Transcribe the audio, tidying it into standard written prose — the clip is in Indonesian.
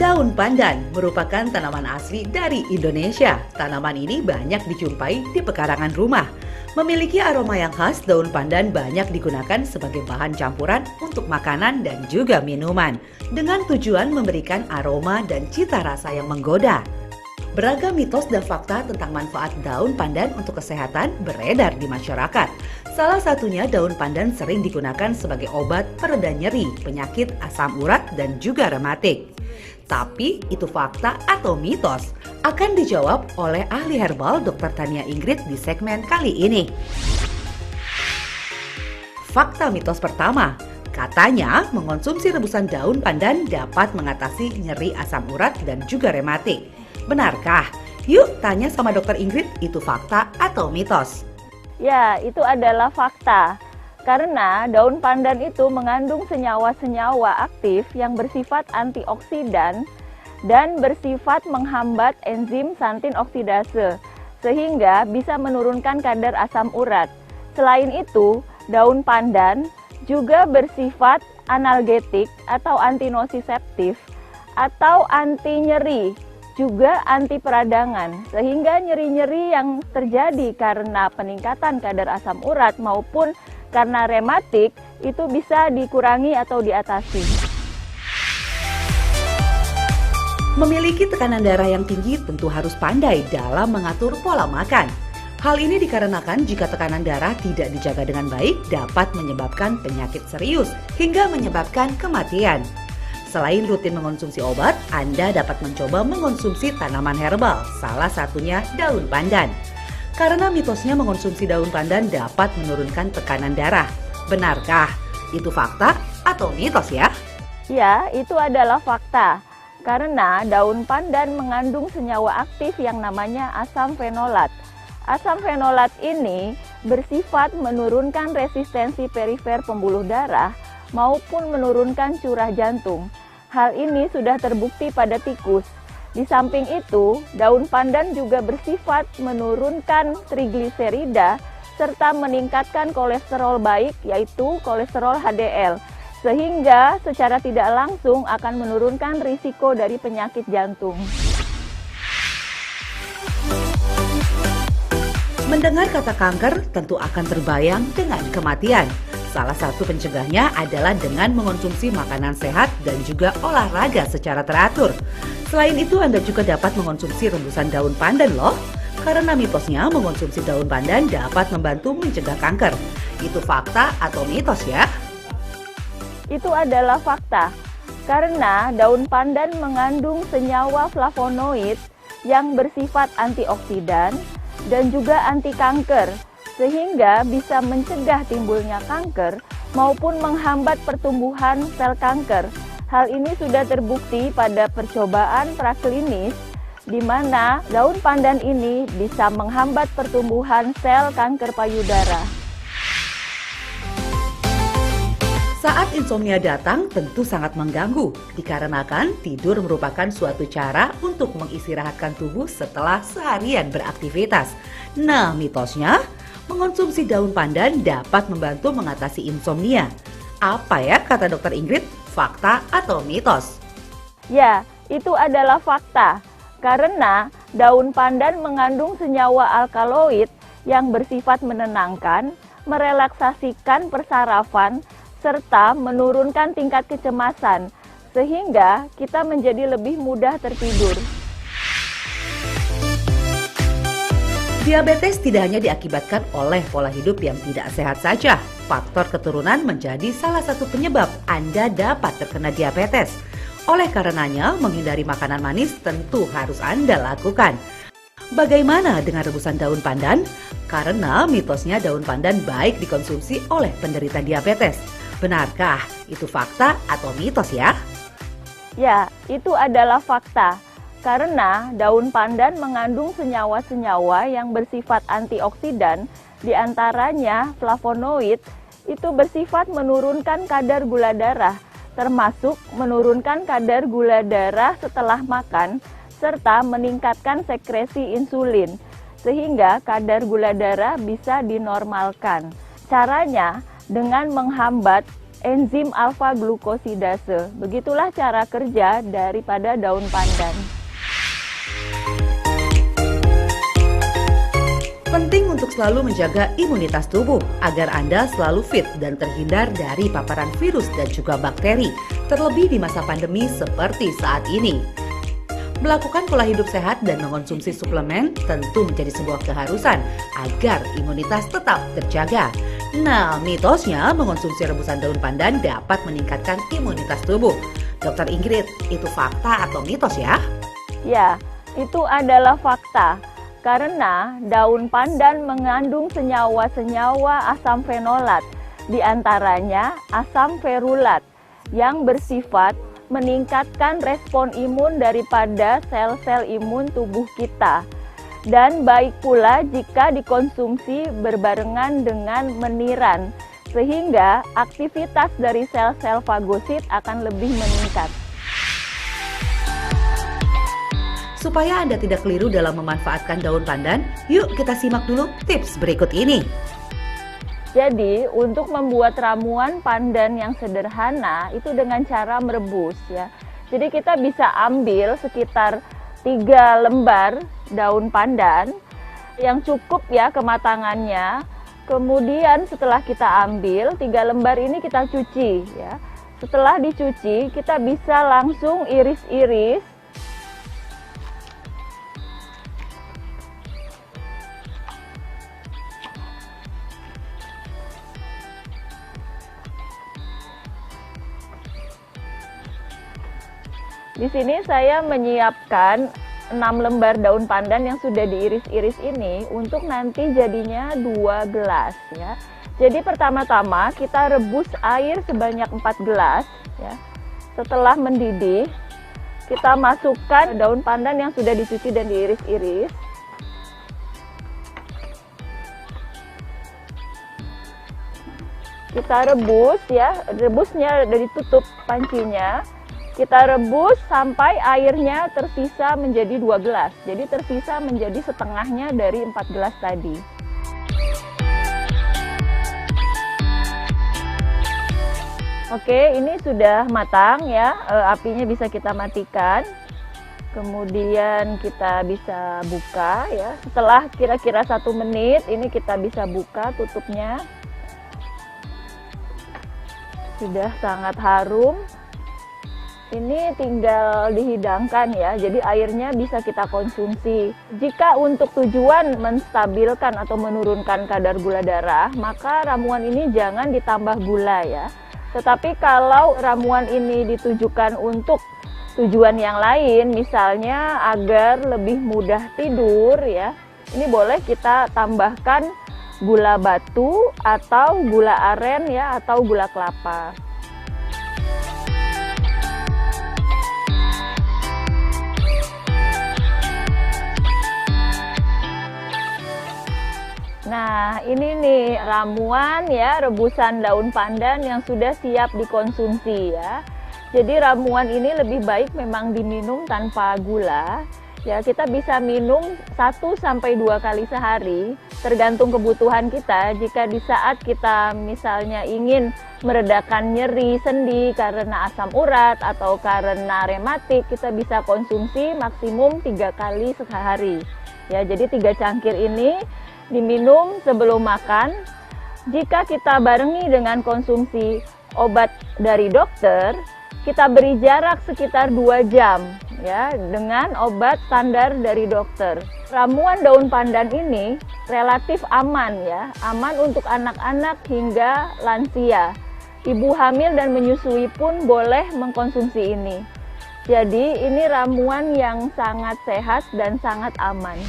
Daun pandan merupakan tanaman asli dari Indonesia. Tanaman ini banyak dijumpai di pekarangan rumah. Memiliki aroma yang khas, daun pandan banyak digunakan sebagai bahan campuran untuk makanan dan juga minuman, dengan tujuan memberikan aroma dan cita rasa yang menggoda. Beragam mitos dan fakta tentang manfaat daun pandan untuk kesehatan beredar di masyarakat. Salah satunya, daun pandan sering digunakan sebagai obat pereda nyeri, penyakit asam urat, dan juga rematik. Tapi itu fakta atau mitos? Akan dijawab oleh ahli herbal Dr. Tania Ingrid di segmen kali ini. Fakta mitos pertama, katanya mengonsumsi rebusan daun pandan dapat mengatasi nyeri asam urat dan juga rematik. Benarkah? Yuk tanya sama Dr. Ingrid, itu fakta atau mitos? Ya, itu adalah fakta. Karena daun pandan itu mengandung senyawa-senyawa aktif yang bersifat antioksidan dan bersifat menghambat enzim santin oksidase, sehingga bisa menurunkan kadar asam urat. Selain itu, daun pandan juga bersifat analgetik atau antinosiseptif atau anti nyeri, juga anti peradangan, sehingga nyeri-nyeri yang terjadi karena peningkatan kadar asam urat maupun karena rematik itu bisa dikurangi atau diatasi. Memiliki tekanan darah yang tinggi tentu harus pandai dalam mengatur pola makan. Hal ini dikarenakan jika tekanan darah tidak dijaga dengan baik dapat menyebabkan penyakit serius hingga menyebabkan kematian. Selain rutin mengonsumsi obat, Anda dapat mencoba mengonsumsi tanaman herbal, salah satunya daun pandan. Karena mitosnya mengonsumsi daun pandan dapat menurunkan tekanan darah. Benarkah? Itu fakta atau mitos ya? Ya, itu adalah fakta. Karena daun pandan mengandung senyawa aktif yang namanya asam fenolat. Asam fenolat ini bersifat menurunkan resistensi perifer pembuluh darah maupun menurunkan curah jantung. Hal ini sudah terbukti pada tikus. Di samping itu, daun pandan juga bersifat menurunkan trigliserida serta meningkatkan kolesterol baik, yaitu kolesterol HDL, sehingga secara tidak langsung akan menurunkan risiko dari penyakit jantung. Mendengar kata kanker tentu akan terbayang dengan kematian. Salah satu pencegahnya adalah dengan mengonsumsi makanan sehat dan juga olahraga secara teratur. Selain itu, Anda juga dapat mengonsumsi rebusan daun pandan loh. Karena mitosnya mengonsumsi daun pandan dapat membantu mencegah kanker. Itu fakta atau mitos ya? Itu adalah fakta. Karena daun pandan mengandung senyawa flavonoid yang bersifat antioksidan dan juga anti kanker, sehingga bisa mencegah timbulnya kanker maupun menghambat pertumbuhan sel kanker. Hal ini sudah terbukti pada percobaan praklinis di mana daun pandan ini bisa menghambat pertumbuhan sel kanker payudara. Saat insomnia datang tentu sangat mengganggu, dikarenakan tidur merupakan suatu cara untuk mengistirahatkan tubuh setelah seharian beraktivitas. Nah, mitosnya, mengonsumsi daun pandan dapat membantu mengatasi insomnia. Apa ya kata Dr. Ingrid, fakta atau mitos? Ya, itu adalah fakta. Karena daun pandan mengandung senyawa alkaloid yang bersifat menenangkan, merelaksasikan persarafan, serta menurunkan tingkat kecemasan, sehingga kita menjadi lebih mudah tertidur. Diabetes tidak hanya diakibatkan oleh pola hidup yang tidak sehat saja. Faktor keturunan menjadi salah satu penyebab Anda dapat terkena diabetes. Oleh karenanya, menghindari makanan manis tentu harus Anda lakukan. Bagaimana dengan rebusan daun pandan? Karena mitosnya daun pandan baik dikonsumsi oleh penderita diabetes. Benarkah itu fakta atau mitos ya? Ya, itu adalah fakta. Karena daun pandan mengandung senyawa-senyawa yang bersifat antioksidan, diantaranya flavonoid, itu bersifat menurunkan kadar gula darah, termasuk menurunkan kadar gula darah setelah makan, serta meningkatkan sekresi insulin, sehingga kadar gula darah bisa dinormalkan. Caranya dengan menghambat enzim alfa glukosidase. Begitulah cara kerja daripada daun pandan. Penting untuk selalu menjaga imunitas tubuh agar Anda selalu fit dan terhindar dari paparan virus dan juga bakteri, terlebih di masa pandemi seperti saat ini. Melakukan pola hidup sehat dan mengonsumsi suplemen tentu menjadi sebuah keharusan agar imunitas tetap terjaga. Nah, mitosnya mengonsumsi rebusan daun pandan dapat meningkatkan imunitas tubuh. Dokter Ingrid, itu fakta atau mitos ya? Ya, itu adalah fakta. Karena daun pandan mengandung senyawa-senyawa asam fenolat, diantaranya asam ferulat, yang bersifat meningkatkan respon imun daripada sel-sel imun tubuh kita. Dan baik pula jika dikonsumsi berbarengan dengan meniran, sehingga aktivitas dari sel-sel fagosit akan lebih meningkat. Supaya Anda tidak keliru dalam memanfaatkan daun pandan, yuk kita simak dulu tips berikut ini. Jadi, untuk membuat ramuan pandan yang sederhana itu dengan cara merebus ya. Jadi kita bisa ambil sekitar 3 lembar daun pandan yang cukup ya kematangannya. Kemudian setelah kita ambil 3 lembar ini kita cuci ya. Setelah dicuci, kita bisa langsung iris-iris. Di sini saya menyiapkan 6 lembar daun pandan yang sudah diiris-iris ini untuk nanti jadinya 2 gelas ya. Jadi pertama-tama kita rebus air sebanyak 4 gelas ya. Setelah mendidih, kita masukkan daun pandan yang sudah dicuci dan diiris-iris. Kita rebus ya, rebusnya udah ditutup pancinya. Kita rebus sampai airnya tersisa menjadi 2 gelas. Jadi tersisa menjadi setengahnya dari 4 gelas tadi. Oke, ini sudah matang ya. Apinya bisa kita matikan. Kemudian kita bisa buka ya. Setelah kira-kira 1 menit, ini kita bisa buka tutupnya. Sudah sangat harum. Ini tinggal dihidangkan ya, jadi airnya bisa kita konsumsi. Jika untuk tujuan menstabilkan atau menurunkan kadar gula darah, maka ramuan ini jangan ditambah gula ya. Tetapi kalau ramuan ini ditujukan untuk tujuan yang lain, misalnya agar lebih mudah tidur ya, ini boleh kita tambahkan gula batu atau gula aren ya, atau gula kelapa. Nah, ini nih ramuan ya, rebusan daun pandan yang sudah siap dikonsumsi ya. Jadi ramuan ini lebih baik memang diminum tanpa gula. Ya, kita bisa minum 1-2 kali sehari, tergantung kebutuhan kita. Jika di saat kita misalnya ingin meredakan nyeri sendi karena asam urat atau karena rematik, kita bisa konsumsi maksimum 3 kali sehari. Ya, jadi 3 cangkir ini diminum sebelum makan. Jika kita barengi dengan konsumsi obat dari dokter, kita beri jarak sekitar 2 jam ya dengan obat standar dari dokter. Ramuan daun pandan ini relatif aman ya, aman untuk anak-anak hingga lansia. Ibu hamil dan menyusui pun boleh mengkonsumsi ini. Jadi ini ramuan yang sangat sehat dan sangat aman.